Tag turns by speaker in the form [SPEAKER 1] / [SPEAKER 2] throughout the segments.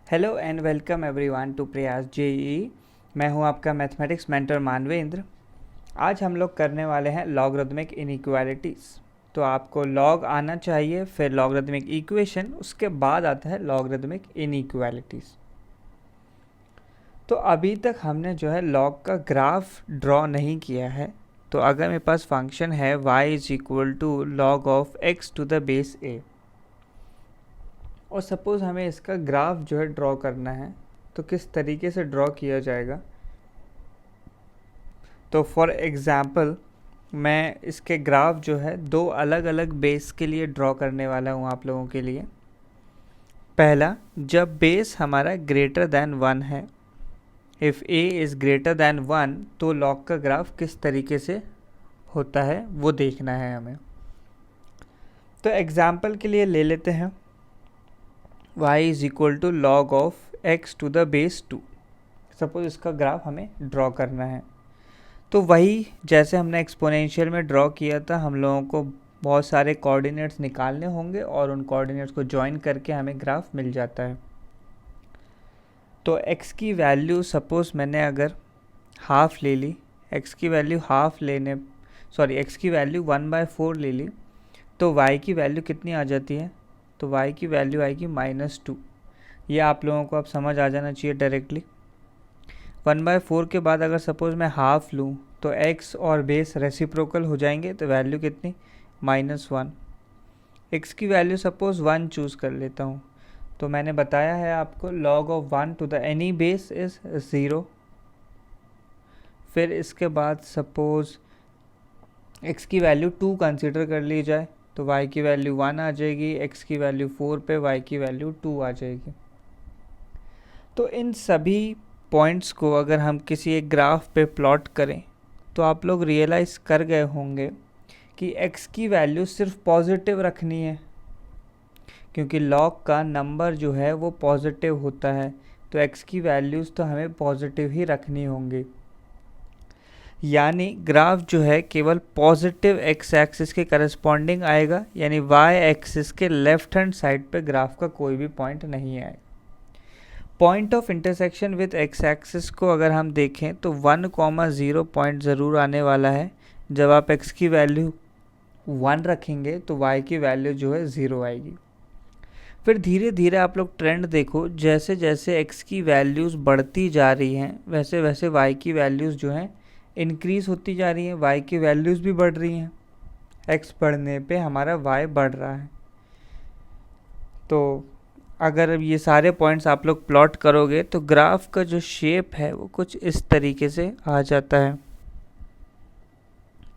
[SPEAKER 1] Hello and welcome everyone to Prayas JEE. मैं हूं आपका मैथमेटिक्स मेंटर मानवेंद्र। आज हम लोग करने वाले हैं लॉगरिथमिक इनइक्वालिटीज़। तो आपको लॉग आना चाहिए, फिर लॉगरिथमिक इक्वेशन, उसके बाद आता है लॉगरिथमिक इनइक्वालिटीज़। तो अभी तक हमने जो है लॉग का ग्राफ ड्रॉ नहीं किया है। तो अगर मेरे पास फंक्शन है y is equal to log of x to the base a, और सपोज़ हमें इसका ग्राफ जो है ड्रॉ करना है, तो किस तरीके से ड्रॉ किया जाएगा। तो फॉर एग्ज़ाम्पल मैं इसके ग्राफ जो है दो अलग अलग बेस के लिए ड्रॉ करने वाला हूँ आप लोगों के लिए। पहला, जब बेस हमारा ग्रेटर दैन 1 है, if a is greater than 1, तो लॉग का ग्राफ किस तरीके से होता है वो देखना है हमें। तो एग्ज़ाम्पल के लिए ले लेते हैं y is equal to log of x to the base 2। Suppose इसका ग्राफ हमें ड्रॉ करना है। तो वही जैसे हमने एक्सपोनेंशियल में ड्रॉ किया था, हम लोगों को बहुत सारे कोऑर्डिनेट्स निकालने होंगे और उन कोऑर्डिनेट्स को ज्वाइन करके हमें ग्राफ मिल जाता है। तो x की वैल्यू सपोज़ मैंने अगर हाफ ले ली, x की वैल्यू x की वैल्यू 1/4 ले ली, तो y की वैल्यू कितनी आ जाती है? तो y की वैल्यू आएगी -2। ये आप लोगों को अब समझ आ जाना चाहिए डायरेक्टली। 1/4 के बाद अगर सपोज़ मैं हाफ लूँ तो x और बेस रेसिप्रोकल हो जाएंगे, तो वैल्यू कितनी? -1। x की वैल्यू सपोज़ 1 चूज़ कर लेता हूँ। तो मैंने बताया है आपको log of 1 to the any base is 0। फिर इसके बाद सपोज़ x की वैल्यू 2 कंसिडर कर ली जाए, तो y की वैल्यू 1 आ जाएगी, x की वैल्यू 4 पे y की वैल्यू 2 आ जाएगी। तो इन सभी पॉइंट्स को अगर हम किसी एक ग्राफ पे प्लॉट करें, तो आप लोग रियलाइज़ कर गए होंगे कि x की वैल्यू सिर्फ पॉजिटिव रखनी है, क्योंकि लॉग का नंबर जो है वो पॉजिटिव होता है। तो x की वैल्यूज़ तो हमें पॉजिटिव ही रखनी होंगी। यानी ग्राफ जो है केवल पॉजिटिव x एक्सिस के करस्पॉन्डिंग आएगा, यानी y एक्सिस के लेफ्ट हैंड साइड पे ग्राफ का कोई भी पॉइंट नहीं आएगा। Point of intersection with x axis को अगर हम देखें तो 1,0 पॉइंट ज़रूर आने वाला है। जब आप x की वैल्यू 1 रखेंगे तो y की वैल्यू जो है 0 आएगी। फिर धीरे धीरे आप लोग ट्रेंड देखो, जैसे जैसे x की वैल्यूज़ बढ़ती जा रही हैं वैसे वैसे y की वैल्यूज़ जो हैं इंक्रीज़ होती जा रही हैं, y की वैल्यूज़ भी बढ़ रही हैं। x बढ़ने पे हमारा y बढ़ रहा है। तो अगर ये सारे पॉइंट्स आप लोग प्लॉट करोगे तो ग्राफ का जो शेप है वो कुछ इस तरीके से आ जाता है।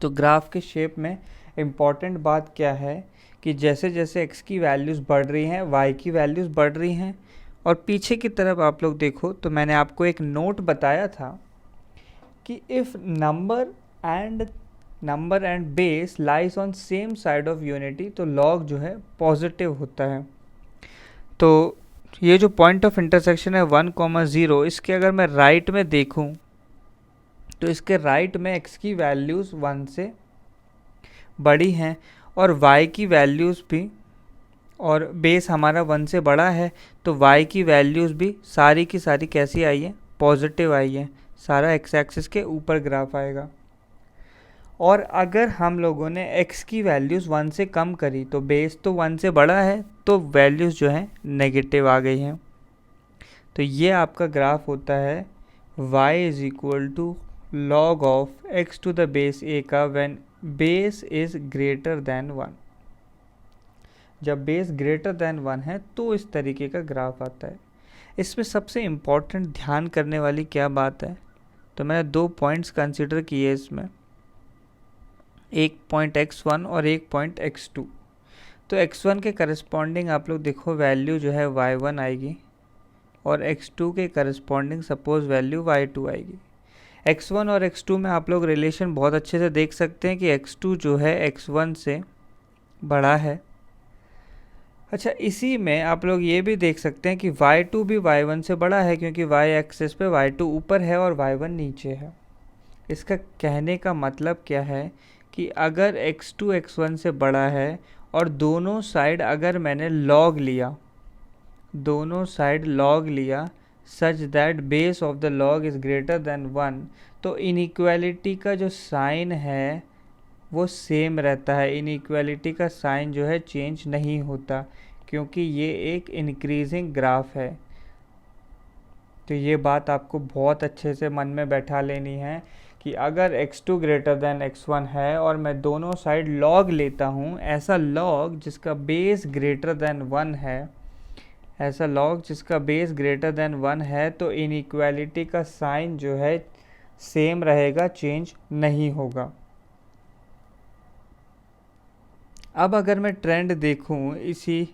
[SPEAKER 1] तो ग्राफ के शेप में इम्पॉर्टेंट बात क्या है कि जैसे जैसे x की वैल्यूज़ बढ़ रही हैं y की वैल्यूज़ बढ़ रही हैं। और पीछे की तरफ आप लोग देखो तो मैंने आपको एक नोट बताया था कि if number and base lies on same side of unity, तो लॉग जो है पॉजिटिव होता है। तो ये जो पॉइंट ऑफ इंटरसेक्शन है 1,0, इसके अगर मैं राइट में देखूं तो इसके राइट में x की वैल्यूज़ 1 से बड़ी हैं और y की वैल्यूज़ भी, और बेस हमारा 1 से बड़ा है, तो y की वैल्यूज़ भी सारी की सारी कैसी आई है? पॉजिटिव आई है। सारा x एक्सिस के ऊपर ग्राफ आएगा। और अगर हम लोगों ने x की वैल्यूज़ 1 से कम करी तो बेस तो 1 से बड़ा है, तो वैल्यूज़ जो हैं नेगेटिव आ गई हैं। तो ये आपका ग्राफ होता है y is equal to log of x to the base a का when base is greater than 1। जब बेस ग्रेटर दैन 1 है तो इस तरीके का ग्राफ आता है। इसमें सबसे इम्पॉर्टेंट ध्यान करने वाली क्या बात है? तो मैंने 2 पॉइंट्स कंसिडर किए इसमें, एक पॉइंट x1 और एक पॉइंट x2। तो x1 के करस्पॉन्डिंग आप लोग देखो वैल्यू जो है y1 आएगी, और x2 के करस्पॉन्डिंग सपोज वैल्यू y2 आएगी। x1 और x2 में आप लोग रिलेशन बहुत अच्छे से देख सकते हैं कि x2 जो है x1 से बड़ा है। अच्छा, इसी में आप लोग ये भी देख सकते हैं कि y2 भी y1 से बड़ा है, क्योंकि y एक्सिस पे y2 ऊपर है और y1 नीचे है। इसका कहने का मतलब क्या है कि अगर x2 x1 से बड़ा है और दोनों साइड अगर मैंने लॉग लिया, दोनों साइड log लिया such that base of the log is greater than 1, तो इनइक्वालिटी का जो साइन है वो सेम रहता है, इनइक्वालिटी का साइन जो है चेंज नहीं होता, क्योंकि ये एक इंक्रीजिंग ग्राफ है। तो ये बात आपको बहुत अच्छे से मन में बैठा लेनी है कि अगर x2 ग्रेटर देन x1 है और मैं दोनों साइड log लेता हूँ, ऐसा log जिसका बेस ग्रेटर देन 1 है, ऐसा log जिसका बेस ग्रेटर देन 1 है, तो इनइक्वालिटी का साइन जो है सेम रहेगा, चेंज नहीं होगा। अब अगर मैं ट्रेंड देखूं इसी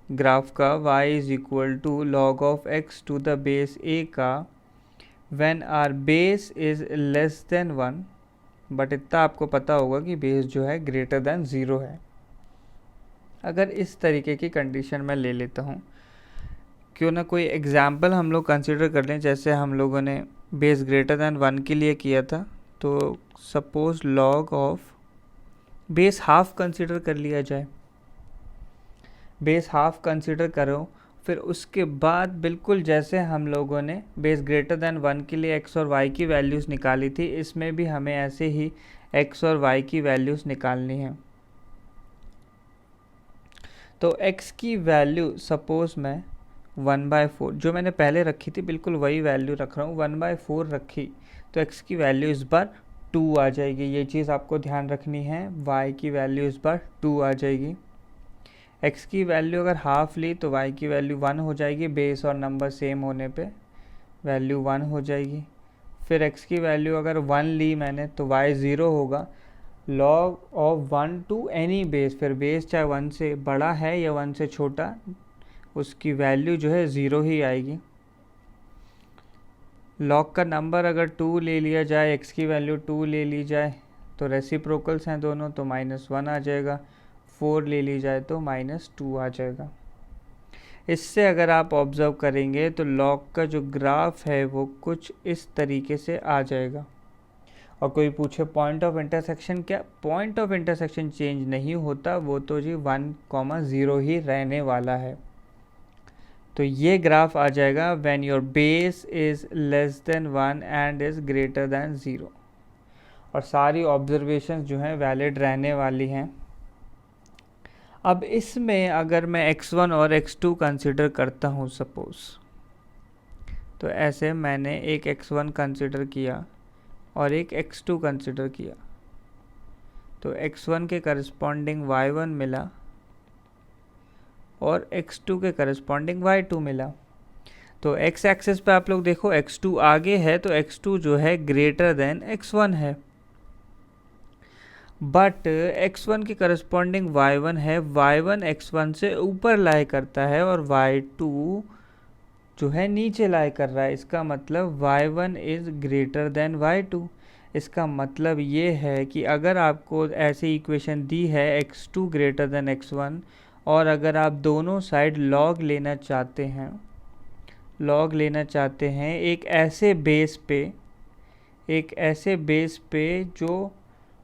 [SPEAKER 1] ग्राफ का y is equal to log of x to the base a का, when our base is less than 1, but इतना आपको पता होगा कि बेस जो है ग्रेटर देन 0 है। अगर इस तरीके की कंडीशन मैं ले लेता हूँ, क्यों ना कोई एग्जाम्पल हम लोग कंसिडर कर लें, जैसे हम लोगों ने बेस ग्रेटर देन 1 के लिए किया था, तो suppose log of base half consider कर लिया जाए, बेस हाफ कंसिडर करो, फिर उसके बाद बिल्कुल जैसे हम लोगों ने बेस ग्रेटर देन 1 के लिए x और y की वैल्यूज़ निकाली थी, इसमें भी हमें ऐसे ही x और y की वैल्यूज़ निकालनी है। तो x की वैल्यू सपोज मैं 1/4 जो मैंने पहले रखी थी बिल्कुल वही वैल्यू रख रहा हूँ, 1/4 रखी, तो x की वैल्यू इस बार 2 आ जाएगी। ये चीज़ आपको ध्यान रखनी है, y की वैल्यू इस बार 2 आ जाएगी। x की वैल्यू अगर हाफ ली तो y की वैल्यू 1 हो जाएगी, बेस और नंबर सेम होने पे वैल्यू 1 हो जाएगी। फिर x की वैल्यू अगर 1 ली मैंने तो y 0 होगा, log of 1 to any base, फिर बेस चाहे 1 से बड़ा है या 1 से छोटा, उसकी वैल्यू जो है 0 ही आएगी। log का नंबर अगर 2 ले लिया जाए, x की वैल्यू 2 ले ली जाए, तो रेसिप्रोकल्स हैं दोनों, तो -1 आ जाएगा। 4 ले ली जाए तो -2 आ जाएगा। इससे अगर आप ऑब्ज़र्व करेंगे तो log का जो ग्राफ है वो कुछ इस तरीके से आ जाएगा। और कोई पूछे पॉइंट ऑफ इंटरसेक्शन क्या, पॉइंट ऑफ इंटरसेक्शन चेंज नहीं होता, वो तो जी 1,0 ही रहने वाला है। तो ये ग्राफ आ जाएगा when your base is less than 1 and is greater than 0, और सारी ऑब्जर्वेशंस जो हैं वैलिड रहने वाली हैं। अब इसमें अगर मैं x1 और x2 कंसिडर करता हूँ सपोज, तो ऐसे मैंने एक x1 कंसिडर किया और एक x2 कंसिडर किया, तो x1 के करस्पॉन्डिंग y1 मिला और x2 के करस्पॉन्डिंग y2 मिला। तो x एक्सिस पे आप लोग देखो x2 आगे है, तो x2 जो है ग्रेटर देन x1 है, बट x1 के करस्पॉन्डिंग y1 है, y1 x1 से ऊपर लाई करता है और y2 जो है नीचे लाई कर रहा है। इसका मतलब y1 is greater than y2। इसका मतलब ये है कि अगर आपको ऐसी इक्वेशन दी है x2 ग्रेटर देन x1, और अगर आप दोनों साइड log लेना चाहते हैं, log लेना चाहते हैं एक ऐसे बेस पे जो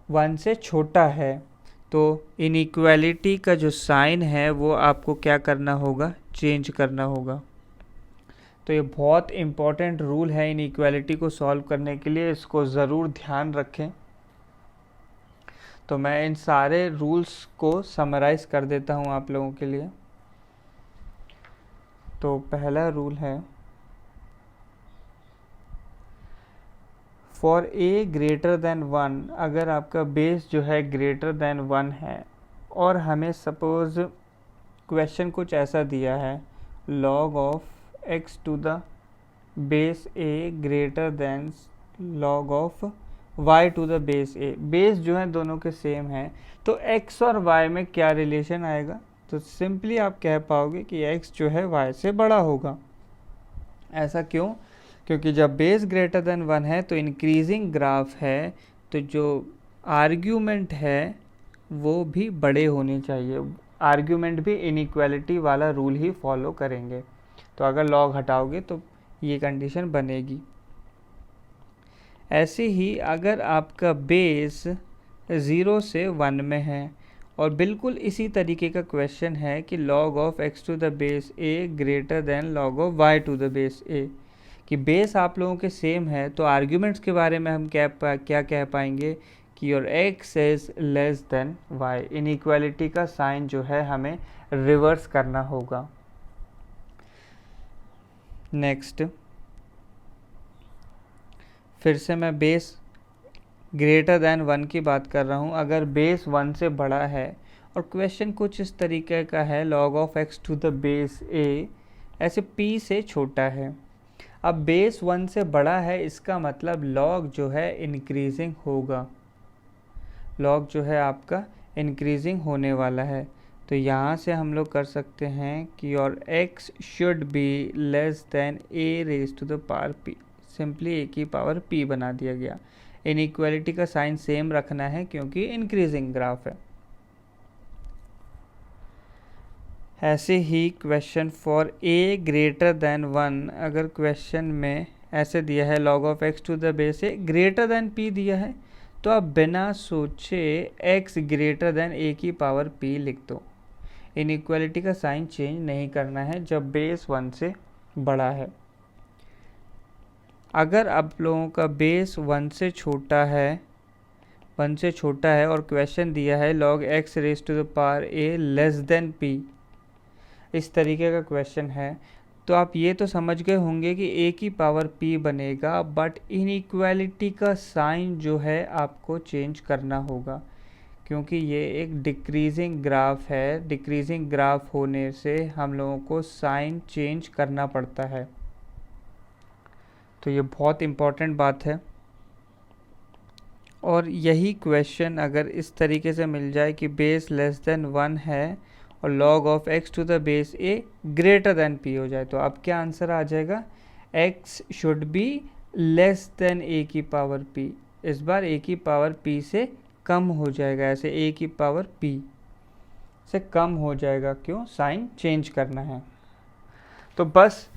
[SPEAKER 1] 1 से छोटा है, तो इनइक्वालिटी का जो साइन है वो आपको क्या करना होगा, चेंज करना होगा। तो ये बहुत इम्पॉर्टेंट रूल है इनइक्वालिटी को सॉल्व करने के लिए, इसको ज़रूर ध्यान रखें। तो मैं इन सारे रूल्स को समराइज़ कर देता हूँ आप लोगों के लिए। तो पहला रूल है, फॉर ए ग्रेटर देन 1, अगर आपका बेस जो है ग्रेटर देन 1 है और हमें सपोज़ क्वेश्चन कुछ ऐसा दिया है, log of x to the base a greater than log of y to the base a, base जो है दोनों के सेम हैं, तो x और y में क्या रिलेशन आएगा, तो सिंपली आप कह पाओगे कि x जो है y से बड़ा होगा। ऐसा क्यों, क्योंकि जब बेस ग्रेटर देन 1 है तो इंक्रीजिंग ग्राफ है, तो जो आर्ग्यूमेंट है वो भी बड़े होने चाहिए। आर्ग्यूमेंट भी इनइक्वालिटी वाला रूल ही फॉलो करेंगे, तो अगर log हटाओगे तो ये कंडीशन बनेगी। ऐसे ही अगर आपका बेस 0 से 1 में है और बिल्कुल इसी तरीके का क्वेश्चन है कि log of x to the base a greater than log of y to the base a, कि बेस आप लोगों के सेम है, तो आर्ग्यूमेंट्स के बारे में हम क्या कह पाएंगे कि your x is less then y। Inequality का साइन जो है हमें रिवर्स करना होगा। नेक्स्ट, फिर से मैं बेस ग्रेटर देन 1 की बात कर रहा हूँ। अगर बेस 1 से बड़ा है और क्वेश्चन कुछ इस तरीके का है, log of x to the base a ऐसे p से छोटा है। अब बेस 1 से बड़ा है, इसका मतलब log जो है इंक्रीजिंग होगा, log जो है आपका इंक्रीजिंग होने वाला है। तो यहाँ से हम लोग कर सकते हैं कि और x should be less than a raise to the power p, simply a की पावर p बना दिया गया। इनइक्वालिटी का साइन सेम रखना है क्योंकि इंक्रीजिंग ग्राफ है। ऐसे ही question for a greater than 1, अगर क्वेश्चन में ऐसे दिया है log of x to the base a greater than p दिया है, तो आप बिना सोचे x ग्रेटर देन a की पावर p लिख दो। इनइक्वालिटी का साइन चेंज नहीं करना है जब बेस 1 से बड़ा है। अगर आप लोगों का बेस 1 से छोटा है, 1 से छोटा है और क्वेश्चन दिया है log x raise to the power a less than p, इस तरीके का क्वेश्चन है, तो आप ये तो समझ गए होंगे कि a की पावर p बनेगा, बट इनइक्वालिटी का साइन जो है आपको चेंज करना होगा क्योंकि ये एक डिक्रीजिंग ग्राफ है। डिक्रीजिंग ग्राफ होने से हम लोगों को साइन चेंज करना पड़ता है, तो ये बहुत इम्पॉर्टेंट बात है। और यही क्वेश्चन अगर इस तरीके से मिल जाए कि बेस लेस देन 1 है और log of x to the base a greater than p हो जाए, तो अब क्या आंसर आ जाएगा, x should be less than a की पावर p। इस बार a की पावर p से कम हो जाएगा, ऐसे a की पावर p से कम हो जाएगा, क्यों, साइन चेंज करना है। तो बस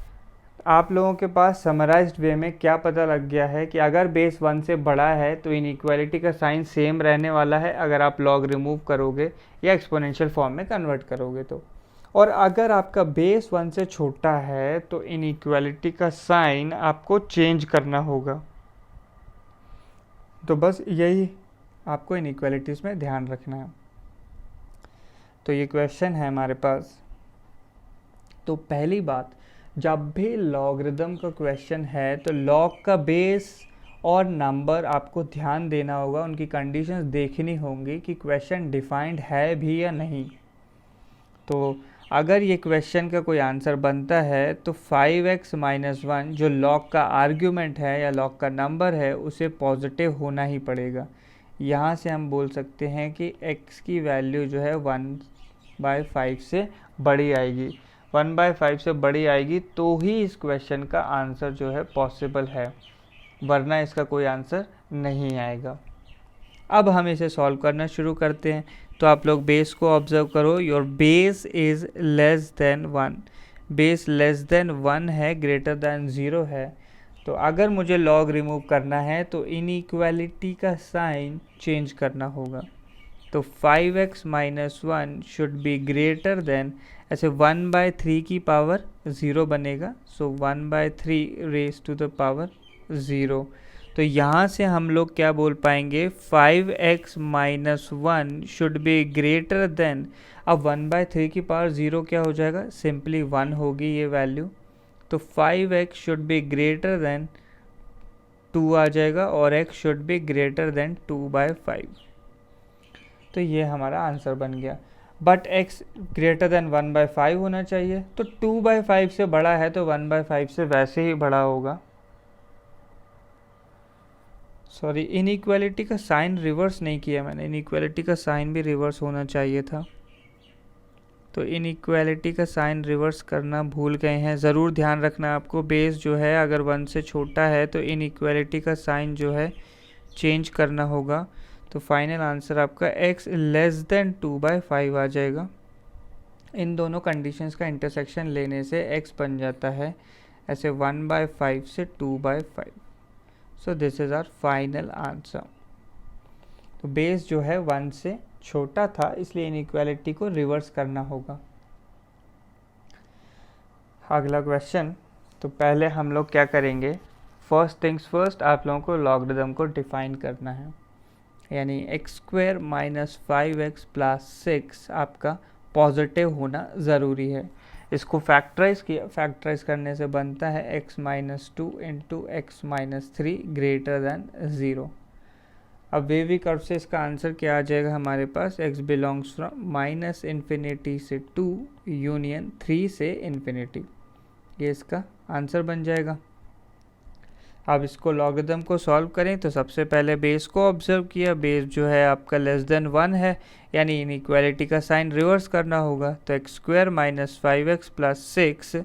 [SPEAKER 1] आप लोगों के पास समराइज्ड वे में क्या पता लग गया है कि अगर बेस 1 से बड़ा है तो इनइक्वालिटी का साइन सेम रहने वाला है अगर आप लॉग रिमूव करोगे या एक्सपोनेंशियल फॉर्म में कन्वर्ट करोगे तो। और अगर आपका बेस 1 से छोटा है तो इनइक्वालिटी का साइन आपको चेंज करना होगा। तो बस यही आपको इनइक्वालिटीज़ में ध्यान रखना है। तो ये क्वेश्चन है हमारे पास। तो पहली बात, जब भी लॉगरिदम का क्वेश्चन है तो लॉग का बेस और नंबर आपको ध्यान देना होगा, उनकी कंडीशंस देखनी होंगी कि क्वेश्चन डिफाइंड है भी या नहीं। तो अगर ये क्वेश्चन का कोई आंसर बनता है तो 5x - 1 जो लॉग का आर्ग्यूमेंट है या लॉग का नंबर है उसे पॉजिटिव होना ही पड़ेगा। यहाँ से हम बोल सकते हैं कि x की वैल्यू जो है 1/5 से बड़ी आएगी। 1/5 से बड़ी आएगी तो ही इस क्वेश्चन का आंसर जो है पॉसिबल है, वरना इसका कोई आंसर नहीं आएगा। अब हम इसे सॉल्व करना शुरू करते हैं। तो आप लोग बेस को ऑब्जर्व करो, your base is less than 1, base less than 1 है, ग्रेटर देन 0 है। तो अगर मुझे लॉग रिमूव करना है तो इनइक्वालिटी का साइन चेंज करना होगा। तो 5x - 1 should be greater than, ऐसे 1/3 की पावर 0 बनेगा, सो 1/3 रेज टू द पावर 0। तो यहाँ से हम लोग क्या बोल पाएंगे, 5x - 1 should be greater than, अब 1/3 की पावर 0 क्या हो जाएगा, सिंपली 1 होगी ये वैल्यू। तो 5x should be greater than 2 आ जाएगा और x should be greater than 2/5। तो ये हमारा आंसर बन गया। बट x ग्रेटर देन 1/5 होना चाहिए, तो 2/5 से बड़ा है तो 1/5 से वैसे ही बड़ा होगा। सॉरी, इनइक्वालिटी का साइन रिवर्स नहीं किया मैंने, इनइक्वालिटी का साइन भी रिवर्स होना चाहिए था। तो इनइक्वालिटी का साइन रिवर्स करना भूल गए हैं, ज़रूर ध्यान रखना आपको। बेस जो है अगर 1 से छोटा है तो इनइक्वालिटी का साइन जो है चेंज करना होगा। तो फाइनल आंसर आपका x लेस देन 2/5 आ जाएगा। इन दोनों कंडीशंस का इंटरसेक्शन लेने से x बन जाता है ऐसे 1/5 से 2/5। So this is our final answer. तो बेस जो है 1 से छोटा था, इसलिए इनइक्वालिटी को रिवर्स करना होगा। अगला क्वेश्चन, तो पहले हम लोग क्या करेंगे, फर्स्ट थिंग्स फर्स्ट, आप लोगों को लॉगरिदम को डिफाइन करना है। यानी x square minus 5x plus 6 आपका पॉजिटिव होना ज़रूरी है। इसको फैक्टराइज किया, फैक्टराइज करने से बनता है x minus 2 into x minus 3 greater than 0। अब वेवी कर्व से इसका आंसर क्या आ जाएगा हमारे पास, x belongs from minus infinity से 2 यूनियन 3 से इन्फिनिटी, ये इसका आंसर बन जाएगा। अब इसको लॉगरिदम को सॉल्व करें तो सबसे पहले बेस को ऑब्जर्व किया, बेस जो है आपका लेस देन 1 है, यानी इनइक्वालिटी का साइन रिवर्स करना होगा। तो x square minus 5x plus 6,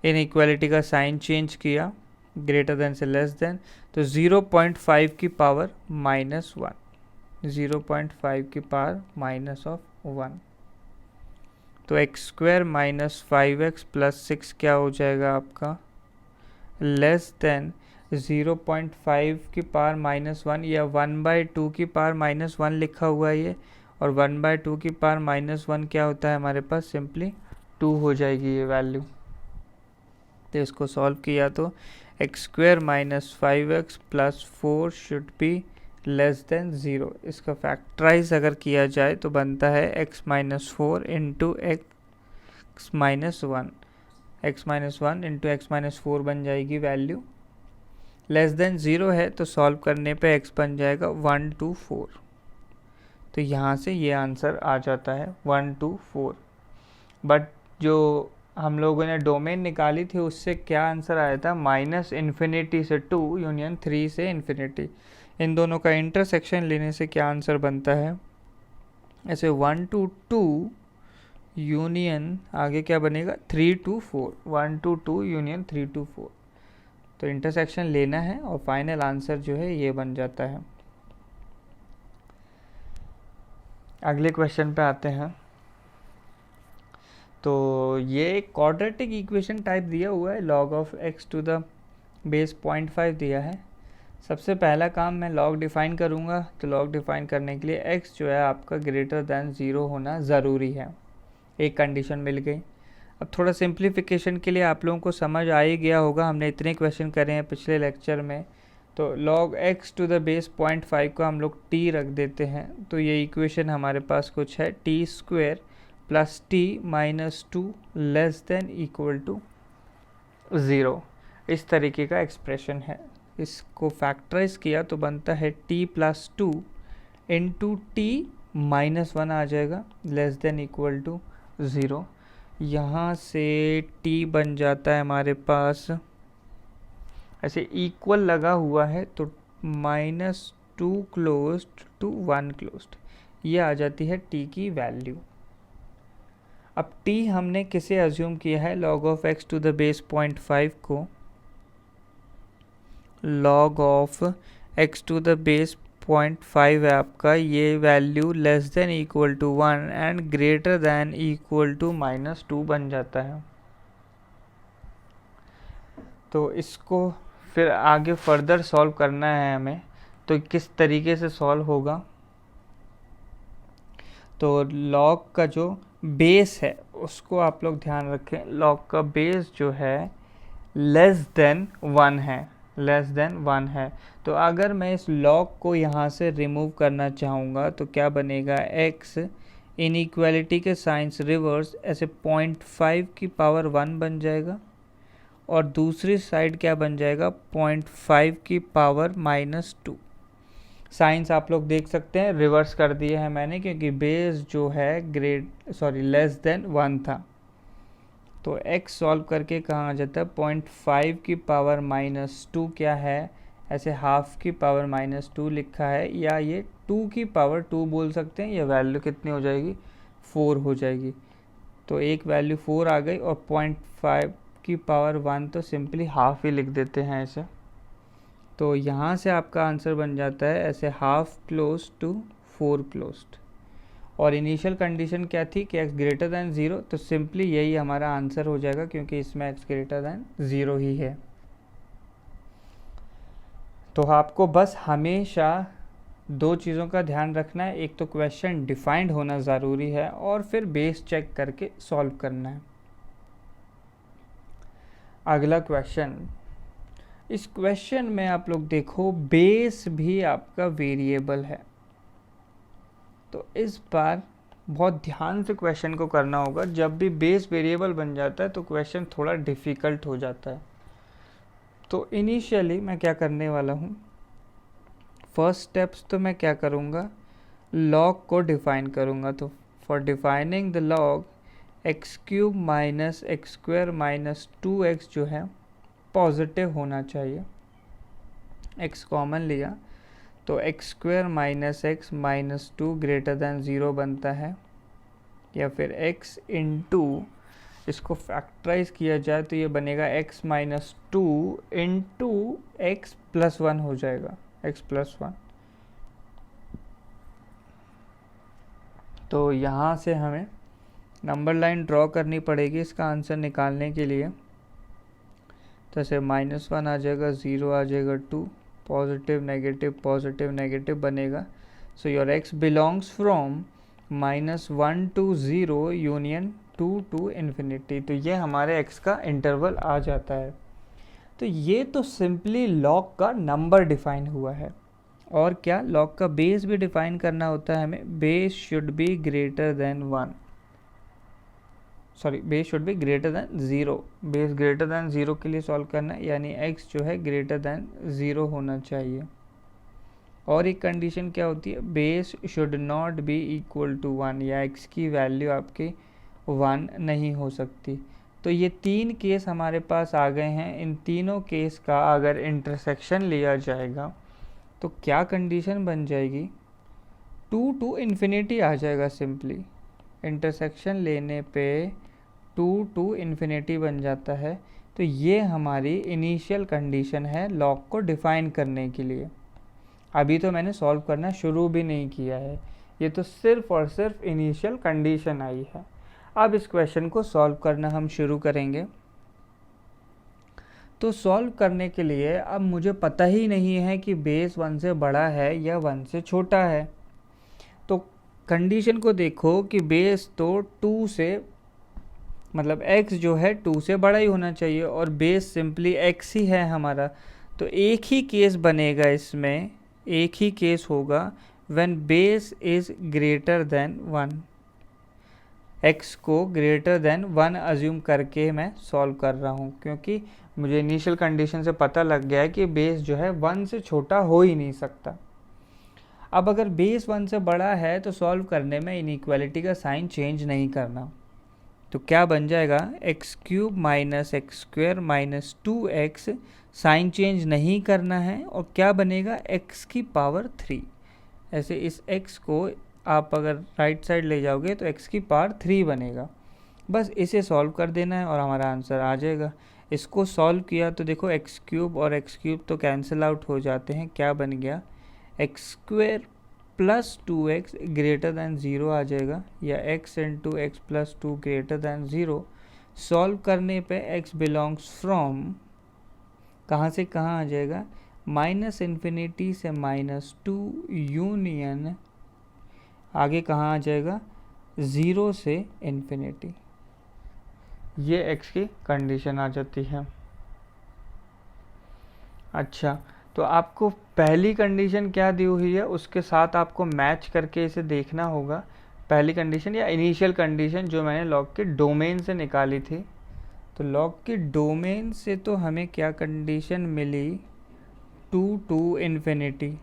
[SPEAKER 1] inequality का साइन चेंज किया, ग्रेटर देन से लेस देन, तो 0.5 की पावर माइनस 1, 0.5 की पावर माइनस ऑफ 1। तो x square minus 5x plus 6 क्या हो जाएगा आपका, लेस देन 0.5 की पावर माइनस 1 या 1/2 की पावर माइनस 1 लिखा हुआ है ये, और 1/2 की पावर माइनस 1 क्या होता है हमारे पास, सिंपली 2 हो जाएगी ये वैल्यू। तो इसको सॉल्व किया तो x square minus 5x plus 4 should be less then 0। इसका फैक्टराइज अगर किया जाए तो बनता है x minus 4 into x minus 1, x minus 1 into x minus 4 बन जाएगी वैल्यू। लेस देन 0 है तो सॉल्व करने पे x बन जाएगा 1 2 4। तो यहाँ से ये आंसर आ जाता है 1 2 4। बट जो हम लोगों ने डोमेन निकाली थी उससे क्या आंसर आया था, माइनस इन्फिनिटी से 2 यूनियन 3 से इन्फिनिटी। इन दोनों का इंटरसेक्शन लेने से क्या आंसर बनता है, ऐसे 1 2 2 यूनियन आगे क्या बनेगा 3 2 4, 1 2 2 यूनियन 3 2 4। तो इंटरसेक्शन लेना है और फाइनल आंसर जो है ये बन जाता है। अगले क्वेश्चन पे आते हैं। तो ये एक क्वाड्रेटिक इक्वेशन टाइप दिया हुआ है, log of x to the base 0.5 दिया है। सबसे पहला काम मैं log डिफ़ाइन करूँगा। तो log डिफ़ाइन करने के लिए x जो है आपका ग्रेटर दैन 0 होना ज़रूरी है, एक कंडीशन मिल गई। अब थोड़ा सिंप्लीफिकेशन के लिए आप लोगों को समझ आ ही गया होगा, हमने इतने क्वेश्चन करे हैं पिछले लेक्चर में। तो log x to the base 0.5 को हम लोग t रख देते हैं। तो ये इक्वेशन हमारे पास कुछ है, T square plus T minus 2 less than equal to 0, इस तरीके का एक्सप्रेशन है। इसको फैक्टराइज किया तो बनता है t plus 2 into T minus 1 आ जाएगा, लेस देन इक्वल टू 0। यहाँ से t बन जाता है हमारे पास, ऐसे इक्वल लगा हुआ है तो -2 क्लोज्ड टू 1 क्लोज्ड, ये आ जाती है t की वैल्यू। अब t हमने किसे अज्यूम किया है, log of x to the base 0.5 को log of x to the base 0.5 है आपका, ये value less than equal to 1 and greater than equal to -2 बन जाता है। तो इसको फिर आगे फर्दर सॉल्व करना है हमें। तो किस तरीके से सॉल्व होगा, तो log का जो बेस है उसको आप लोग ध्यान रखें, log का बेस जो है लेस देन 1 है, लेस देन 1 है। तो अगर मैं इस log को यहाँ से रिमूव करना चाहूँगा तो क्या बनेगा, x इनइक्वालिटी के साइंस रिवर्स ऐसे 0.5 की पावर 1 बन जाएगा, और दूसरी साइड क्या बन जाएगा 0.5 की पावर -2। साइंस आप लोग देख सकते हैं रिवर्स कर दिया है मैंने, क्योंकि बेस जो है लेस देन 1 था। तो x सॉल्व करके कहाँ आ जाता है, 0.5 की पावर -2 क्या है, ऐसे हाफ की पावर -2 लिखा है, या ये 2 की पावर 2 बोल सकते हैं। ये वैल्यू कितनी हो जाएगी, 4 हो जाएगी। तो एक वैल्यू 4 आ गई, और 0.5 की पावर 1 तो सिंपली हाफ ही लिख देते हैं ऐसे। तो यहाँ से आपका आंसर बन जाता है ऐसे हाफ क्लोज टू 4 क्लोज्ड। और इनिशियल कंडीशन क्या थी कि x ग्रेटर दैन 0, तो सिंपली यही हमारा आंसर हो जाएगा, क्योंकि इसमें x ग्रेटर दैन 0 ही है। तो आपको बस हमेशा दो चीज़ों का ध्यान रखना है, एक तो क्वेश्चन डिफाइंड होना ज़रूरी है और फिर बेस चेक करके सॉल्व करना है। अगला क्वेश्चन, इस क्वेश्चन में आप लोग देखो बेस भी आपका वेरिएबल है, तो इस बार बहुत ध्यान से क्वेश्चन को करना होगा। जब भी बेस वेरिएबल बन जाता है तो क्वेश्चन थोड़ा डिफ़िकल्ट हो जाता है। तो इनिशियली मैं क्या करने वाला हूँ, फर्स्ट स्टेप्स तो मैं क्या करूँगा, लॉग को डिफ़ाइन करूँगा। तो for defining the log x cube minus x square minus 2x जो है पॉजिटिव होना चाहिए। x कॉमन लिया तो x square minus x minus 2 greater than 0 बनता है, या फिर x इंटू इसको फैक्टराइज किया जाए तो ये बनेगा x minus 2 into x plus 1 हो जाएगा, x प्लस 1। तो यहाँ से हमें नंबर लाइन ड्रॉ करनी पड़ेगी इसका आंसर निकालने के लिए। तो ऐसे -1 आ जाएगा, 0 आ जाएगा, 2 पॉजिटिव नेगेटिव बनेगा। So your x belongs from -1 to 0 union 2 to infinity. तो ये हमारे x का इंटरवल आ जाता है। तो ये तो सिंपली लॉग का नंबर डिफाइन हुआ है। और क्या, लॉग का बेस भी डिफाइन करना होता है हमें। Base should be greater than 1, sorry base should be greater than 0। Base greater than 0 के लिए सॉल्व करना है, यानी x जो है ग्रेटर दैन 0 होना चाहिए। और एक कंडीशन क्या होती है, base should not be equal to 1, या x की वैल्यू आपकी 1 नहीं हो सकती। तो ये तीन केस हमारे पास आ गए हैं। इन तीनों केस का अगर इंटरसेक्शन लिया जाएगा तो क्या कंडीशन बन जाएगी, 2 to इन्फिनिटी आ जाएगा। सिंपली इंटरसेक्शन लेने पे 2 to इन्फिनिटी बन जाता है। तो ये हमारी इनिशियल कंडीशन है लॉग को डिफाइन करने के लिए। अभी तो मैंने सॉल्व करना शुरू भी नहीं किया है, ये तो सिर्फ और सिर्फ इनिशियल कंडीशन आई है। अब इस क्वेश्चन को सॉल्व करना हम शुरू करेंगे। तो सॉल्व करने के लिए अब मुझे पता ही नहीं है कि बेस 1 से बड़ा है या 1 से छोटा है। तो कंडीशन को देखो कि बेस तो 2 से, मतलब x जो है 2 से बड़ा ही होना चाहिए, और बेस सिंपली x ही है हमारा। तो एक ही केस बनेगा इसमें, एक ही केस होगा when base is greater than 1। x को ग्रेटर देन 1 अज्यूम करके मैं सॉल्व कर रहा हूँ, क्योंकि मुझे इनिशियल कंडीशन से पता लग गया है कि बेस जो है 1 से छोटा हो ही नहीं सकता। अब अगर बेस 1 से बड़ा है तो सॉल्व करने में इनइक्वालिटी का साइन चेंज नहीं करना। तो क्या बन जाएगा, x cube minus x square minus 2x, sign change नहीं करना है, और क्या बनेगा, x की पावर 3। ऐसे इस x को आप अगर राइट साइड ले जाओगे तो x की पावर 3 बनेगा। बस इसे सॉल्व कर देना है और हमारा आंसर आ जाएगा। इसको सॉल्व किया तो देखो एक्स क्यूब और एक्स क्यूब तो कैंसिल आउट हो जाते हैं। क्या बन गया, x square plus 2x greater than 0 आ जाएगा, या x into x plus 2 greater than 0। Solve करने पे x बिलोंग्स फ्रॉम कहाँ से कहाँ आ जाएगा, माइनस इन्फिनिटी से -2 यूनियन आगे कहाँ आ जाएगा, 0 से इन्फिनिटी। ये x की कंडीशन आ जाती है। अच्छा, तो आपको पहली कंडीशन क्या दी हुई है उसके साथ आपको मैच करके इसे देखना होगा। पहली कंडीशन या इनिशियल कंडीशन जो मैंने लॉग के डोमेन से निकाली थी, तो लॉग के डोमेन से तो हमें क्या कंडीशन मिली, 2 to इन्फिनिटी।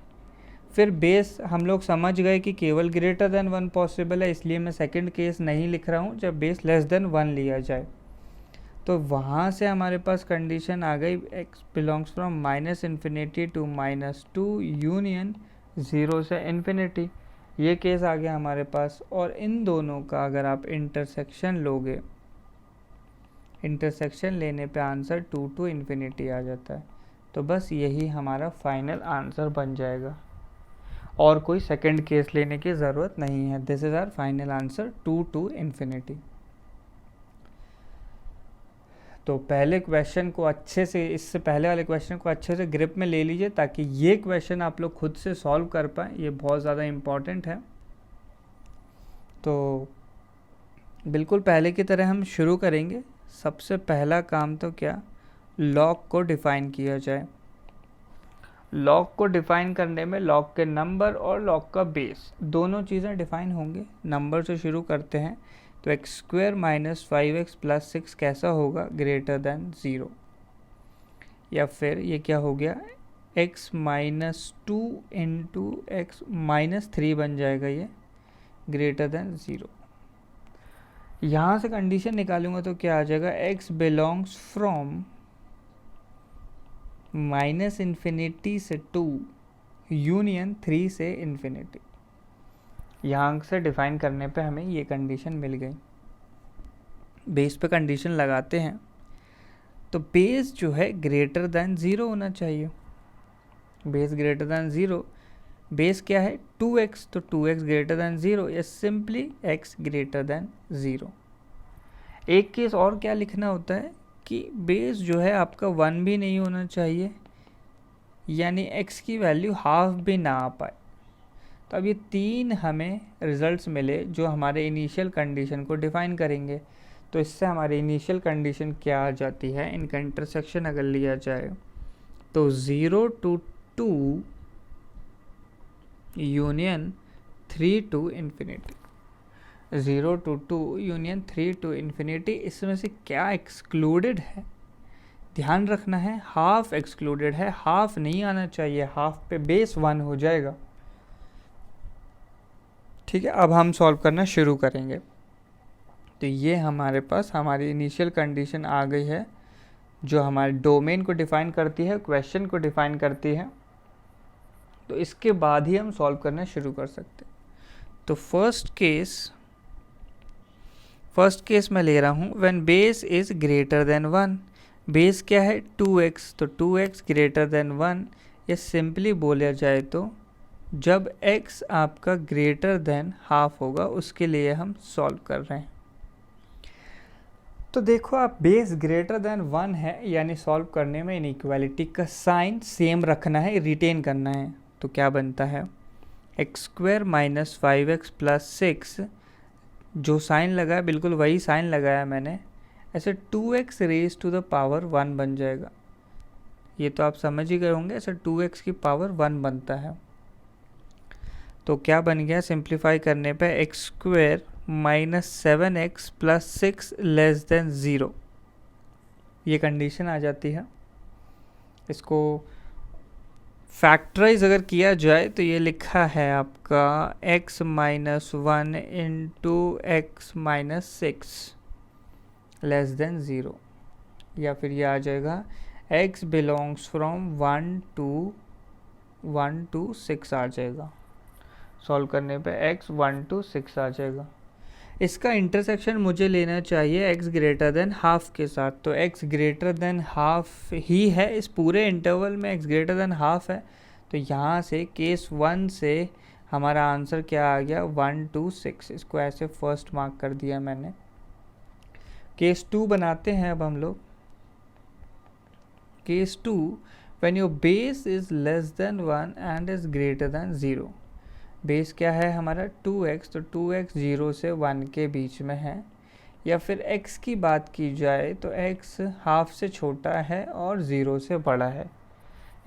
[SPEAKER 1] फिर बेस हम लोग समझ गए कि केवल ग्रेटर देन 1 पॉसिबल है, इसलिए मैं सेकंड केस नहीं लिख रहा हूँ जब बेस लेस देन 1 लिया जाए। तो वहाँ से हमारे पास कंडीशन आ गई x belongs from minus infinity to -2 union 0 से इन्फिनिटी। ये केस आ गया हमारे पास। और इन दोनों का अगर आप इंटरसेक्शन लोगे, इंटरसेक्शन लेने पे आंसर 2 to इन्फिनिटी आ जाता है। तो बस यही हमारा फाइनल आंसर बन जाएगा, और कोई सेकंड केस लेने की ज़रूरत नहीं है। This is our final answer, 2 to infinity. तो पहले क्वेश्चन को अच्छे से, इससे पहले वाले क्वेश्चन को अच्छे से ग्रिप में ले लीजिए ताकि ये क्वेश्चन आप लोग खुद से सॉल्व कर पाएँ, ये बहुत ज़्यादा इम्पॉर्टेंट है। तो बिल्कुल पहले की तरह हम शुरू करेंगे। सबसे पहला काम तो क्या, लॉग को डिफ़ाइन किया जाए। लॉग को डिफ़ाइन करने में लॉग के नंबर और लॉग का बेस दोनों चीज़ें डिफ़ाइन होंगे। नंबर से शुरू करते हैं, तो x square minus 5x plus 6 कैसा होगा, ग्रेटर देन 0। या फिर ये क्या हो गया, x minus 2 into x minus 3 बन जाएगा, ये ग्रेटर देन 0। यहाँ से कंडीशन निकालूंगा तो क्या आ जाएगा, x belongs from minus infinity से 2 यूनियन 3 से इन्फिनिटी। यहाँ से डिफाइन करने पे हमें ये कंडीशन मिल गई। बेस पे कंडीशन लगाते हैं, तो बेस जो है ग्रेटर दैन 0 होना चाहिए। बेस ग्रेटर दैन 0, बेस क्या है 2x, तो 2x ग्रेटर दैन 0 या सिंपली x ग्रेटर दैन 0। एक केस और क्या लिखना होता है कि बेस जो है आपका 1 भी नहीं होना चाहिए, यानी x की वैल्यू हाफ भी ना आ पाए। तो अब ये 3 हमें रिजल्ट्स मिले जो हमारे इनिशियल कंडीशन को डिफाइन करेंगे। तो इससे हमारी इनिशियल कंडीशन क्या आ जाती है, इनका इंटरसेक्शन अगर लिया जाए तो 0 to 2 union 3 to infinity. 0 to 2 union 3 to infinity, इसमें से क्या एक्सक्लूडेड है, ध्यान रखना है, हाफ एक्सक्लूडेड है, हाफ नहीं आना चाहिए, हाफ पे बेस 1 हो जाएगा। ठीक है, अब हम सॉल्व करना शुरू करेंगे। तो ये हमारे पास हमारी इनिशियल कंडीशन आ गई है जो हमारे डोमेन को डिफाइन करती है, क्वेश्चन को डिफाइन करती है। तो इसके बाद ही हम सॉल्व करना शुरू कर सकते हैं। तो फर्स्ट केस मैं ले रहा हूँ when base is greater than 1। Base क्या है 2x, तो 2x ग्रेटर देन 1, या सिंपली बोला जाए तो जब x आपका ग्रेटर देन हाफ होगा, उसके लिए हम सॉल्व कर रहे हैं। तो देखो आप, बेस ग्रेटर देन 1 है, यानी सॉल्व करने में इनइक्वालिटी का साइन सेम रखना है, रिटेन करना है। तो क्या बनता है, x square minus 5x plus 6, जो साइन लगा है बिल्कुल वही साइन लगाया मैंने, ऐसे 2x raise to the power 1 बन जाएगा। ये तो आप समझ ही गए होंगे, ऐसे 2x की पावर 1 बनता है। तो क्या बन गया, सिंप्लीफाई करने पे x square minus 7x plus 6 less than 0, ये कंडीशन आ जाती है। इसको फैक्टराइज अगर किया जाए तो ये लिखा है आपका x minus 1 into x minus 6 less than 0, या फिर ये आ जाएगा x बिलोंग्स फ्रॉम 1 to 6 आ जाएगा। सॉल्व करने पे x 1 to 6 आ जाएगा। इसका इंटरसेक्शन मुझे लेना चाहिए x ग्रेटर देन हाफ के साथ, तो x ग्रेटर देन हाफ ही है, इस पूरे इंटरवल में x ग्रेटर देन हाफ है। तो यहाँ से केस 1 से हमारा आंसर क्या आ गया 1 to 6, इसको ऐसे फर्स्ट मार्क कर दिया मैंने। केस 2 बनाते हैं अब हम लोग। Case 2, when your base is less than 1 and is greater than 0। Base क्या है हमारा 2x, तो 2x 0 से 1 के बीच में है। या फिर x की बात की जाए तो x हाफ से छोटा है और 0 से बड़ा है।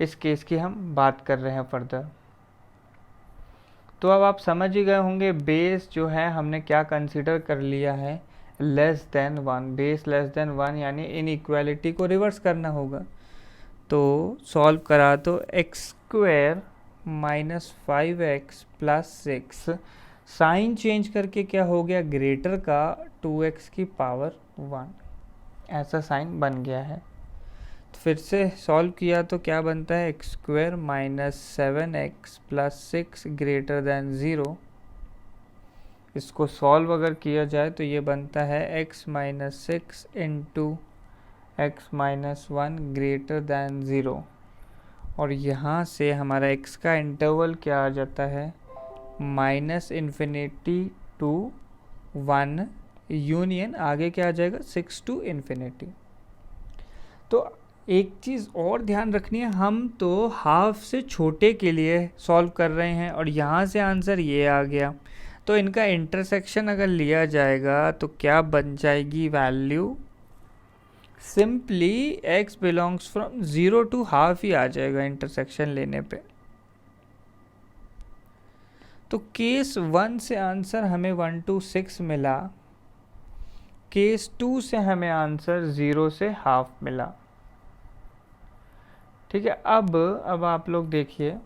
[SPEAKER 1] इस केस की हम बात कर रहे हैं फर्दर। तो अब आप समझ ही गए होंगे बेस जो है हमने क्या कंसीडर कर लिया है, less than 1। Base less than 1 यानी इनइक्वालिटी को रिवर्स करना होगा। तो सॉल्व करा तो x square minus 5x plus 6, sign change करके क्या हो गया, ग्रेटर का 2x की पावर 1, ऐसा साइन बन गया है। तो फिर से सॉल्व किया तो क्या बनता है, x square minus 7x plus 6 greater than 0। इसको सॉल्व अगर किया जाए तो ये बनता है x minus 6 into x minus 1 greater than 0। और यहाँ से हमारा x का इंटरवल क्या आ जाता है, माइनस इन्फिनिटी टू 1 यूनियन, आगे क्या आ जाएगा 6 to इन्फिनिटी। तो एक चीज़ और ध्यान रखनी है, हम तो हाफ से छोटे के लिए सॉल्व कर रहे हैं और यहाँ से आंसर ये आ गया। तो इनका इंटरसेक्शन अगर लिया जाएगा तो क्या बन जाएगी value, simply x belongs from 0 to half ही आ जाएगा इंटरसेक्शन लेने पे। तो केस 1 से आंसर हमें 1 to 6 मिला, केस 2 से हमें आंसर 0 से हाफ मिला। ठीक है, अब आप लोग देखिए